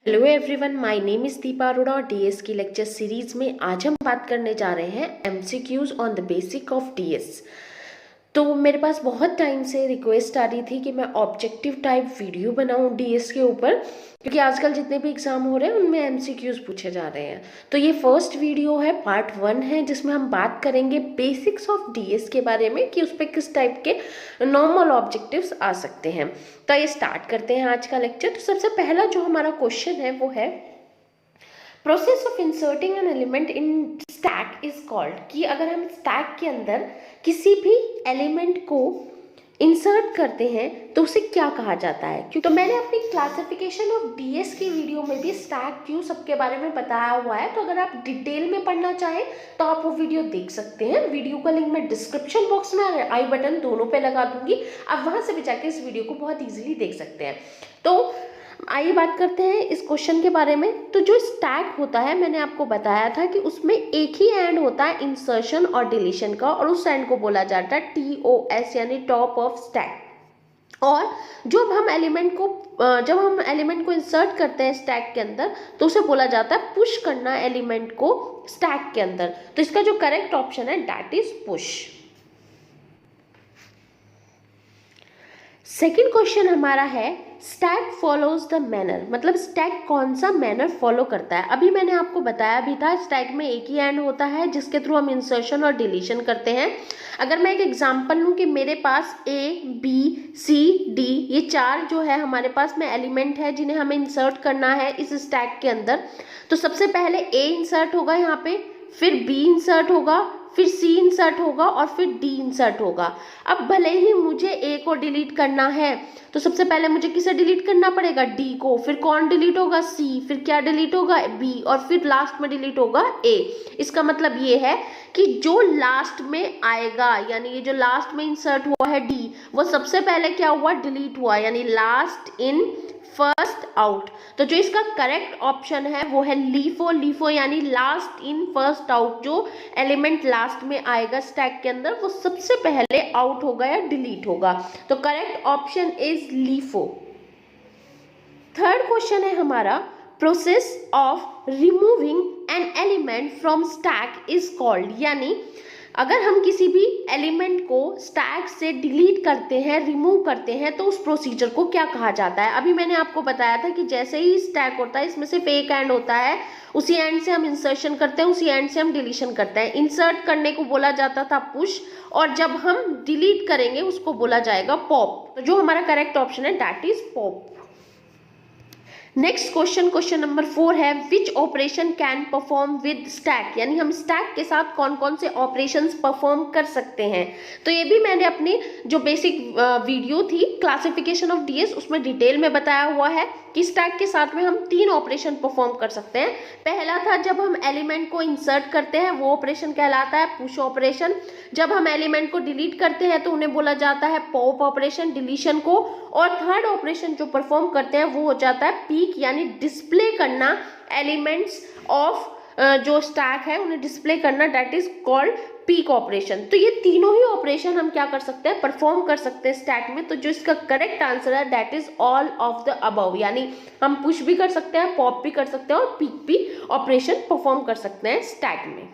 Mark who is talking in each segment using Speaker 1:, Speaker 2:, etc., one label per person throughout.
Speaker 1: Hello everyone, my name is Deepa Arora और DS की lecture series में आज हम बात करने जा रहे हैं MCQs on the basic of DS. तो मेरे पास बहुत टाइम से रिक्वेस्ट आ रही थी कि मैं ऑब्जेक्टिव टाइप वीडियो बनाऊं डीएस के ऊपर, क्योंकि आजकल जितने भी एग्जाम हो रहे हैं उनमें एमसीक्यूज पूछे जा रहे हैं। तो ये फर्स्ट वीडियो है, पार्ट 1 है, जिसमें हम बात करेंगे बेसिक्स ऑफ डीएस के बारे में कि उस पर किस टाइप के नॉर्मल ऑब्जेक्टिव्स आ सकते हैं। तो ये स्टार्ट करते हैं आज का लेक्चर। तो सबसे पहला जो हमारा क्वेश्चन है वो है process of inserting an element in stack is called, कि अगर हम स्टैक के अंदर किसी भी एलिमेंट को इंसर्ट करते हैं तो उसे क्या कहा जाता है। क्योंकि तो मैंने अपनी क्लासिफिकेशन ऑफ डीएस की वीडियो में भी स्टैक क्यू सबके बारे में बताया हुआ है, तो अगर आप डिटेल में पढ़ना चाहें तो आप वो वीडियो देख सकते हैं। वीडियो का लिंक मैं डिस्क्रिप्शन बॉक्स में और आई बटन दोनों पे लगा दूंगी, आप वहां से भी जाके इस वीडियो को बहुत ईजिली देख सकते हैं। तो आइए बात करते हैं इस क्वेश्चन के बारे में। तो जो स्टैक होता है, मैंने आपको बताया था कि उसमें एक ही एंड होता है इंसर्शन और डिलीशन का, और उस एंड को बोला जाता है TOS यानी टॉप ऑफ स्टैक। और जब हम एलिमेंट को इंसर्ट करते हैं स्टैक के अंदर तो उसे बोला जाता है पुश करना एलिमेंट को स्टैक के अंदर। तो इसका जो करेक्ट ऑप्शन है that is push. Second question हमारा है स्टैक फॉलोज द मैनर, मतलब स्टैक कौन सा मैनर फॉलो करता है। अभी मैंने आपको बताया भी था स्टैक में एक ही एंड होता है जिसके थ्रू हम इंसर्शन और डिलीशन करते हैं। अगर मैं एक एग्जांपल लूँ कि मेरे पास A, B, C, D ये चार जो है हमारे पास में एलिमेंट है जिन्हें हमें इंसर्ट करना है इस स्टैक के अंदर। तो सबसे पहले A इंसर्ट होगा यहाँ पे, फिर B इंसर्ट होगा, फिर C इंसर्ट होगा और फिर D इंसर्ट होगा। अब भले ही मुझे A को डिलीट करना है तो सबसे पहले मुझे किसे डिलीट करना पड़ेगा, D को, फिर कौन डिलीट होगा, C, फिर क्या डिलीट होगा, B, और फिर लास्ट में डिलीट होगा A। इसका मतलब ये है कि जो लास्ट में आएगा, यानी ये जो लास्ट में इंसर्ट हुआ है D, वो सबसे पहले क्या हुआ, डिलीट हुआ, यानी लास्ट इन फर्स्ट आउट। तो जो इसका करेक्ट ऑप्शन है वो है LIFO यानी लास्ट इन फर्स्ट आउट। जो एलिमेंट लास्ट में आएगा स्टैक के अंदर वो सबसे पहले आउट होगा या डिलीट होगा। तो correct option is LIFO। Third question है हमारा process of removing an element from stack is called, यानी अगर हम किसी भी एलिमेंट को स्टैक से डिलीट करते हैं, रिमूव करते हैं, तो उस प्रोसीजर को क्या कहा जाता है। अभी मैंने आपको बताया था कि जैसे ही स्टैक होता है इसमें सिर्फ एक एंड होता है, उसी एंड से हम इंसर्शन करते हैं, उसी एंड से हम डिलीशन करते हैं। इंसर्ट करने को बोला जाता था पुश, और जब हम डिलीट करेंगे उसको बोला जाएगा पॉप। तो जो हमारा करेक्ट ऑप्शन है that is pop. Next question number 4 है which operation can perform with stack, यानी हम स्टैक के साथ कौन कौन से ऑपरेशंस परफॉर्म कर सकते हैं। तो ये भी मैंने अपनी जो बेसिक वीडियो थी क्लासिफिकेशन ऑफ डीएस उसमें डिटेल में बताया हुआ है कि स्टैक के साथ में हम 3 ऑपरेशन परफॉर्म कर सकते हैं। पहला था जब हम एलिमेंट को इंसर्ट करते हैं, वो ऑपरेशन कहलाता है पुश ऑपरेशन। जब हम एलिमेंट को डिलीट करते हैं तो उन्हें बोला जाता है पॉप ऑपरेशन, डिलीशन को। और थर्ड ऑपरेशन जो परफॉर्म करते हैं वो हो जाता है पीक, यानी डिस्प्ले करना एलिमेंट्स ऑफ जो स्टैक है उन्हें डिस्प्ले करना, that is called peak operation. तो ये तीनों ही ऑपरेशन हम क्या कर सकते हैं, परफॉर्म कर सकते हैं स्टैक में। तो जो इसका करेक्ट आंसर है that is all of the above, यानी हम पुश भी कर सकते हैं, पॉप भी कर सकते हैं और पीक भी ऑपरेशन परफॉर्म कर सकते हैं स्टैक में।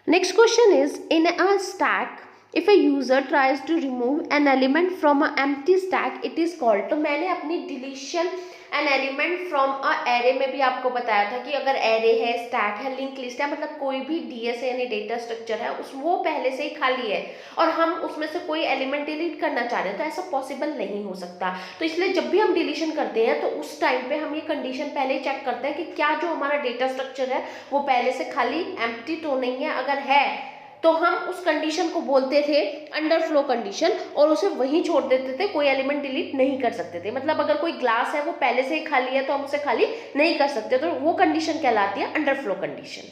Speaker 1: Next question is in a stack if a user tries to remove an element from an empty stack it is called। तो मैंने अपनी deletion an element from a array में भी आपको बताया था कि अगर array है, stack है, लिंक लिस्ट है, मतलब कोई भी DS है यानी डेटा स्ट्रक्चर है उस वो पहले से ही खाली है और हम उसमें से कोई एलिमेंट डिलीट करना चाह रहे हैं, तो ऐसा पॉसिबल नहीं हो सकता। तो इसलिए जब भी हम डिलीशन करते हैं तो उस टाइम पे हम ये कंडीशन पहले ही चेक करते हैं कि क्या जो हमारा डेटा स्ट्रक्चर है वो पहले से खाली एम्प्टी तो नहीं है। अगर है तो हम उस कंडीशन को बोलते थे अंडरफ्लो कंडीशन और उसे वहीं छोड़ देते थे, कोई एलिमेंट डिलीट नहीं कर सकते थे। मतलब अगर कोई ग्लास है वो पहले से ही खाली है तो हम उसे खाली नहीं कर सकते, तो वो कंडीशन कहलाती है अंडरफ्लो कंडीशन।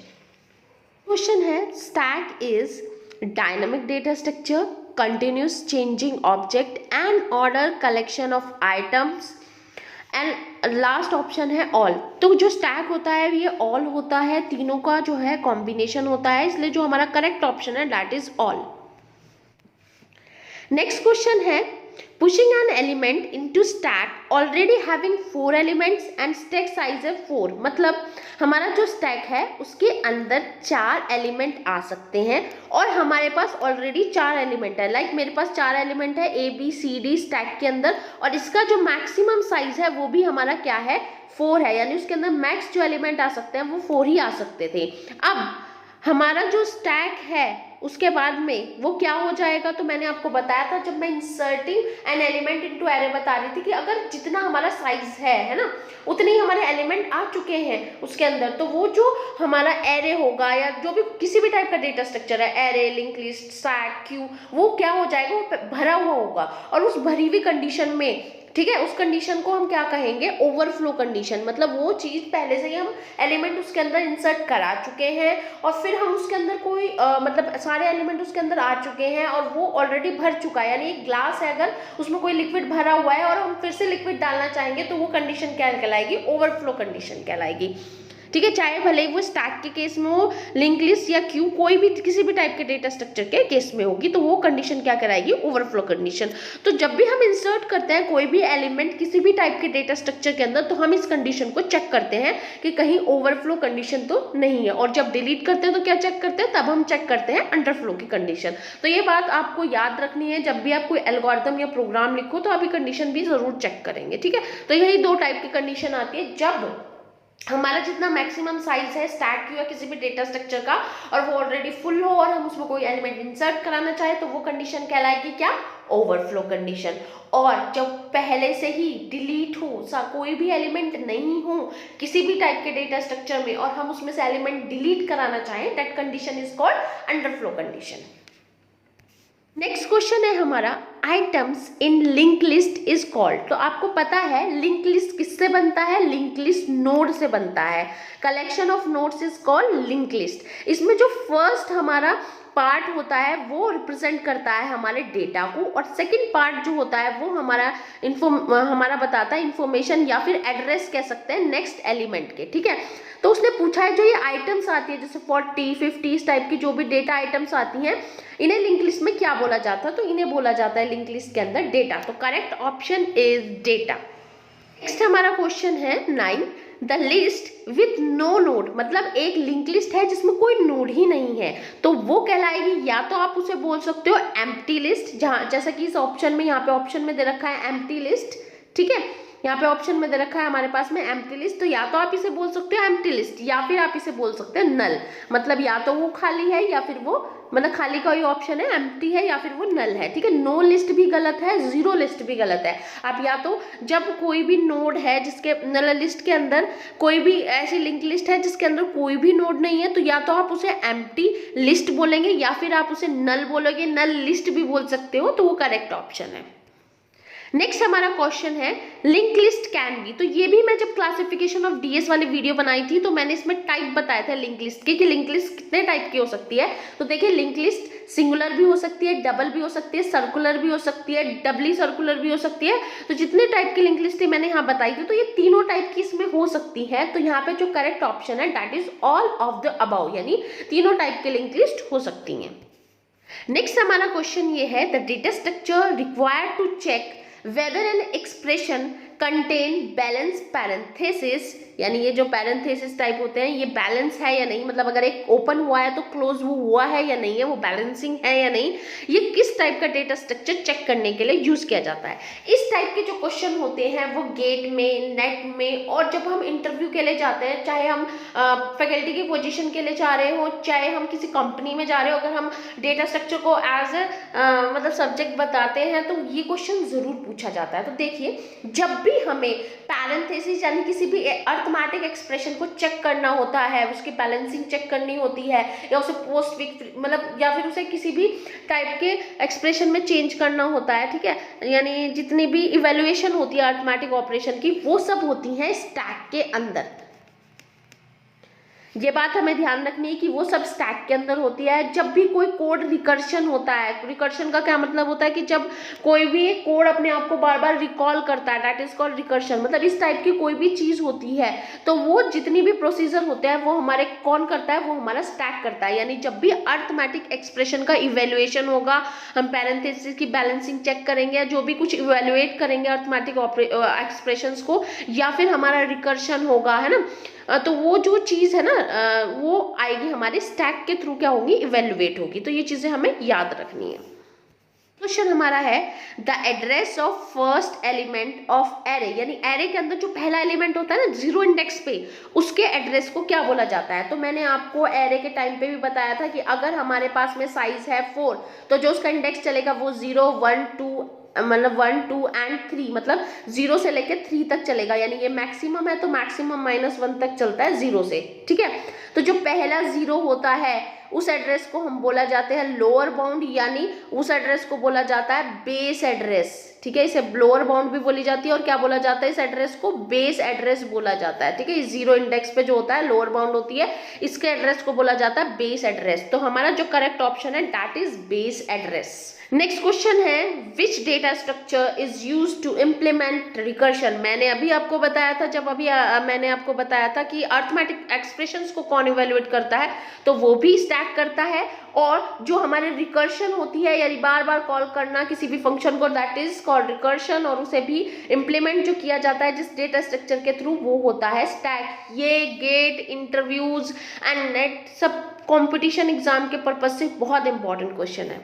Speaker 1: क्वेश्चन है stack is dynamic data structure, continuous changing object and order collection of items and last option है ऑल। तो जो स्टैक होता है ये ऑल होता है, तीनों का जो है कॉम्बिनेशन होता है, इसलिए जो हमारा करेक्ट ऑप्शन है that is all. Next question है pushing an element into stack already having 4 elements and stack size है 4। मतलब हमारा जो स्टैक है उसके अंदर 4 एलिमेंट आ सकते हैं और हमारे पास ऑलरेडी 4 एलिमेंट है। लाइक मेरे पास 4 एलिमेंट है A B C D stack के अंदर, और इसका जो मैक्सिमम साइज है वो भी हमारा क्या है 4 है, यानी उसके अंदर मैक्स जो एलिमेंट आ सकते हैं वो 4 ही आ सकते थे। अब हमारा जो स्टैक है उसके बाद में वो क्या हो जाएगा, तो मैंने आपको बताया था जब मैं inserting N element into array बता रही थी कि अगर जितना हमारा साइज है ना, उतने ही हमारे एलिमेंट आ चुके हैं उसके अंदर, तो वो जो हमारा एरे होगा या जो भी किसी भी टाइप का डेटा स्ट्रक्चर है, array, link list, stack, Q, वो क्या हो जाएगा, वो भरा हुआ होगा। और उस भरी हुई कंडीशन में, ठीक है, उस कंडीशन को हम क्या कहेंगे, ओवरफ्लो कंडीशन। मतलब वो चीज़ पहले से ही हम एलिमेंट उसके अंदर इंसर्ट करा चुके हैं और फिर हम उसके अंदर कोई मतलब सारे एलिमेंट उसके अंदर आ चुके हैं और वो ऑलरेडी भर चुका है। यानी एक ग्लास है, अगर उसमें कोई लिक्विड भरा हुआ है और हम फिर से लिक्विड डालना चाहेंगे तो वो कंडीशन क्या कहलाएगी, ओवरफ्लो कंडीशन कहलाएगी। ठीक है, चाहे भले ही वो स्टैक के केस में हो, लिंक लिस्ट या क्यू, कोई भी किसी भी टाइप के डेटा स्ट्रक्चर के केस में होगी, तो वो कंडीशन क्या कराएगी, ओवरफ्लो कंडीशन। तो जब भी हम इंसर्ट करते हैं कोई भी एलिमेंट किसी भी टाइप के डेटा स्ट्रक्चर के अंदर, तो हम इस कंडीशन को चेक करते हैं कि कहीं ओवरफ्लो कंडीशन तो नहीं है। और जब डिलीट करते हैं तो क्या चेक करते हैं, तब हम चेक करते हैं अंडरफ्लो की कंडीशन। तो ये बात आपको याद रखनी है, जब भी आप कोई एल्गोरिथम या प्रोग्राम लिखो तो आप ये कंडीशन भी जरूर चेक करेंगे। ठीक है, तो यही 2 टाइप की कंडीशन आती है, जब हमारा जितना मैक्सिमम साइज है स्टैक क्यू या किसी भी डेटा स्ट्रक्चर का और वो ऑलरेडी फुल हो और हम उसमें कोई एलिमेंट इंसर्ट कराना चाहे, तो वो कंडीशन कहलाएगी क्या, ओवरफ्लो कंडीशन। और जब पहले से ही डिलीट हो, कोई भी एलिमेंट नहीं हो किसी भी टाइप के डेटा स्ट्रक्चर में और हम उसमें से एलिमेंट डिलीट कराना चाहें, that condition is called underflow condition. Next question है हमारा, items in link list is called. तो आपको पता है लिंक लिस्ट किससे बनता है, लिंक लिस्ट नोड से बनता है। Collection of nodes is called link list. इसमें जो फर्स्ट हमारा पार्ट होता है वो रिप्रेजेंट करता है हमारे डेटा को, और सेकंड पार्ट जो होता है वो हमारा बताता है इंफॉर्मेशन या फिर एड्रेस कह सकते हैं नेक्स्ट एलिमेंट के। ठीक है, तो उसने पूछा है जो ये आइटम्स आती है जैसे 40, 50 इस टाइप की जो भी डेटा आइटम्स आती हैं, इन्हें लिंक लिस्ट में क्या बोला जाता है, तो इन्हें बोला जाता है लिंक लिस्ट के अंदर डेटा। तो correct option is data. Next हमारा क्वेश्चन है 9, the list with no node. मतलब एक लिंक लिस्ट है जिसमें कोई नोड ही नहीं है, तो वो कहलाएगी, या तो आप उसे बोल सकते हो एम्प्टी लिस्ट, जहां जैसा कि इस ऑप्शन में, यहाँ पे ऑप्शन में दे रखा है एम्प्टी लिस्ट। ठीक है, यहाँ पे ऑप्शन में दे रखा है हमारे पास में एम्प्टी लिस्ट, तो या तो आप इसे बोल सकते हो एम्प्टी लिस्ट या फिर आप इसे बोल सकते हैं नल। मतलब या तो वो खाली है या फिर वो, मतलब खाली का ही ऑप्शन है, एम्प्टी है या फिर वो नल है। ठीक है, नो लिस्ट भी गलत है, जीरो लिस्ट भी गलत है। आप या तो जब कोई भी नोड है जिसके नल लिस्ट के अंदर कोई भी ऐसी लिंक लिस्ट है जिसके अंदर कोई भी नोड नहीं है, तो या तो आप उसे एम्प्टी लिस्ट बोलेंगे या फिर आप उसे नल बोलोगे, नल लिस्ट भी बोल सकते हो, तो वो करेक्ट ऑप्शन है। नेक्स्ट हमारा क्वेश्चन है लिंक लिस्ट कैन बी। तो ये भी मैं जब क्लासिफिकेशन ऑफ डीएस वाली वीडियो बनाई थी तो मैंने इसमें टाइप बताया था लिंक लिस्ट के, कि लिंक लिस्ट कितने टाइप की हो सकती है। तो देखिए लिंक लिस्ट सिंगुलर भी हो सकती है, डबल भी हो सकती है, सर्कुलर भी हो सकती है, डबली सर्कुलर भी हो सकती है। तो जितने टाइप की लिंक लिस्ट मैंने यहाँ बताई थी, तो ये तीनों टाइप की इसमें हो सकती है। तो यहाँ पे जो करेक्ट ऑप्शन है that is all of the above, यानी तीनों टाइप की लिंक लिस्ट हो सकती हैं। नेक्स्ट हमारा क्वेश्चन ये है, the data structure required to check whether an expression contain balance parenthesis, यानी ये जो पैरेंथेसिस टाइप होते हैं ये बैलेंस है या नहीं, मतलब अगर एक ओपन हुआ है तो क्लोज वो हुआ है या नहीं है, वो बैलेंसिंग है या नहीं, ये किस टाइप का डेटा स्ट्रक्चर चेक करने के लिए यूज किया जाता है। इस टाइप के जो क्वेश्चन होते हैं वो गेट में, नेट में, और जब हम इंटरव्यू के लिए जाते हैं, चाहे हम फैकल्टी की पोजीशन के लिए जा रहे हो, चाहे हम किसी कंपनी में जा रहे हो, अगर हम डेटा स्ट्रक्चर को एज ए मतलब सब्जेक्ट बताते हैं तो ये क्वेश्चन जरूर पूछा जाता है। तो देखिए जब भी हमें पैरेंथेसिस यानी किसी भी अर्थमेटिक एक्सप्रेशन को चेक करना होता है, उसकी बैलेंसिंग चेक करनी होती है, या उसे पोस्ट फिक्स मतलब या फिर उसे किसी भी टाइप के एक्सप्रेशन में चेंज करना होता है, ठीक है, यानी जितनी भी इवेल्युएशन होती है अर्थमेटिक ऑपरेशन की वो सब होती हैं स्टैक के अंदर। ये बात हमें ध्यान रखनी है कि वो सब स्टैक के अंदर होती है। जब भी कोई कोड रिकर्शन होता है, रिकर्शन का क्या मतलब होता है कि जब कोई भी कोड अपने आप को बार बार रिकॉल करता है, दैट इज कॉल्ड रिकर्शन। मतलब इस टाइप की कोई भी चीज होती है तो वो जितनी भी प्रोसीजर होते हैं वो हमारे कौन करता है, वो हमारा स्टैक करता है। यानी जब भी अर्थमेटिक एक्सप्रेशन का इवेल्युएशन होगा, हम पैरेंथेसिस की बैलेंसिंग चेक करेंगे, जो भी कुछ इवेल्युएट करेंगे अर्थमेटिक एक्सप्रेशंस को, या फिर हमारा रिकर्शन होगा, है ना, तो वो जो चीज़ है ना वो आएगी हमारे स्टैक के थ्रू, क्या होगी, इवेल्युएट होगी। तो ये चीज़ें हमें याद रखनी है। क्वेश्चन हमारा है the address of first element of array, यानी एरे के अंदर जो पहला एलिमेंट होता है ना जीरो इंडेक्स पे, उसके एड्रेस को क्या बोला जाता है। तो मैंने आपको एरे के टाइम पे भी बताया था कि अगर हमारे पास में साइज है 4 तो जो उसका इंडेक्स चलेगा वो 0 1 2 मतलब 1 2 एंड 3, मतलब 0 से लेके 3 तक चलेगा। यानी ये मैक्सिमम है तो मैक्सिमम -1 तक चलता है 0 से, ठीक है। तो जो पहला 0 होता है उस एड्रेस को हम बोला जाते हैं लोअर बाउंड, यानी उस एड्रेस को बोला जाता है बेस एड्रेस, ठीक है। इसे लोअर बाउंड भी बोली जाती है और क्या बोला जाता है, इस एड्रेस को बेस एड्रेस बोला जाता है, ठीक है। जीरो इंडेक्स पे जो होता है लोअर बाउंड होती है, इसके एड्रेस को बोला जाता है बेस एड्रेस। तो हमारा जो करेक्ट ऑप्शन है that is base address. Next question है which data structure is used to implement recursion. मैंने अभी आपको बताया था, जब अभी मैंने आपको बताया था कि अर्थमेटिक एक्सप्रेशंस को कौन इवेल्युएट करता है, तो वो भी स्टैक करता है। और जो हमारे रिकर्शन होती है, यानी बार बार कॉल करना किसी भी फंक्शन को, दैट इज कॉल्ड रिकर्शन, और उसे भी इम्प्लीमेंट जो किया जाता है जिस डेटा स्ट्रक्चर के थ्रू, वो होता है स्टैक। ये गेट, इंटरव्यूज एंड नेट सब कॉम्पिटिशन एग्जाम के पर्पज से बहुत इंपॉर्टेंट क्वेश्चन है।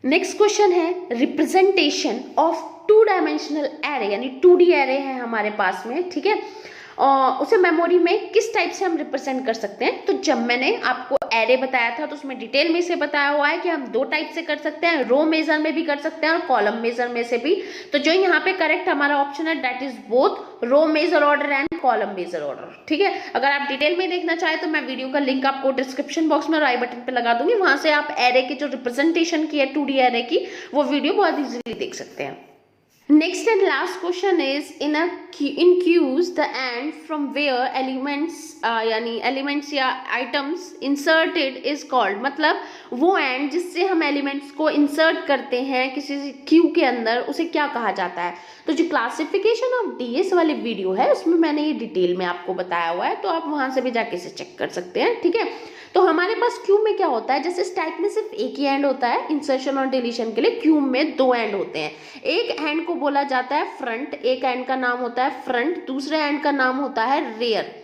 Speaker 1: नेक्स्ट क्वेश्चन है रिप्रेजेंटेशन ऑफ 2 डायमेंशनल एरे, यानी 2D एरे है हमारे पास में, ठीक है। और उसे मेमोरी में किस टाइप से हम रिप्रेजेंट कर सकते हैं। तो जब मैंने आपको एरे बताया था तो उसमें डिटेल में से बताया हुआ है कि हम 2 टाइप से कर सकते हैं, रो मेजर में भी कर सकते हैं और कॉलम मेजर में से भी। तो जो यहाँ पे करेक्ट हमारा ऑप्शन है that is both row major order and column major order, ठीक है। अगर आप डिटेल में देखना चाहें तो मैं वीडियो का लिंक आपको डिस्क्रिप्शन बॉक्स में और आई बटन पे लगा दूंगी, वहां से आप एरे की जो रिप्रेजेंटेशन की है 2D एरे की, वो वीडियो बहुत इजीली देख सकते हैं। Next and last question is in queues the end from where elements यानी elements या items inserted is called, मतलब वो end जिससे हम elements को insert करते हैं किसी क्यू के अंदर, उसे क्या कहा जाता है। तो जो क्लासिफिकेशन ऑफ डीएस वाली वीडियो है उसमें मैंने ये डिटेल में आपको बताया हुआ है, तो आप वहां से भी जाके इसे चेक कर सकते हैं, ठीक है। तो हमारे पास क्यू में क्या होता है, जैसे स्टैक में सिर्फ एक ही एंड होता है इंसर्शन और डिलीशन के लिए, क्यू में 2 एंड होते हैं। एक एंड को बोला जाता है फ्रंट, एक एंड का नाम होता है फ्रंट, दूसरे एंड का नाम होता है रेयर।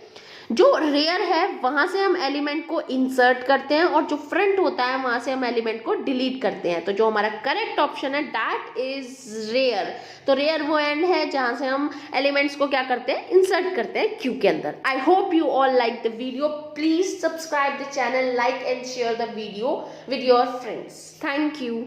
Speaker 1: जो रेयर है वहां से हम एलिमेंट को इंसर्ट करते हैं और जो फ्रंट होता है वहां से हम एलिमेंट को डिलीट करते हैं। तो जो हमारा करेक्ट ऑप्शन है दैट इज रेयर। तो रेयर वो एंड है जहां से हम एलिमेंट्स को क्या करते हैं, इंसर्ट करते हैं क्यू के अंदर। I hope you all like the video. Please subscribe the channel, like and share the video with your friends. Thank you.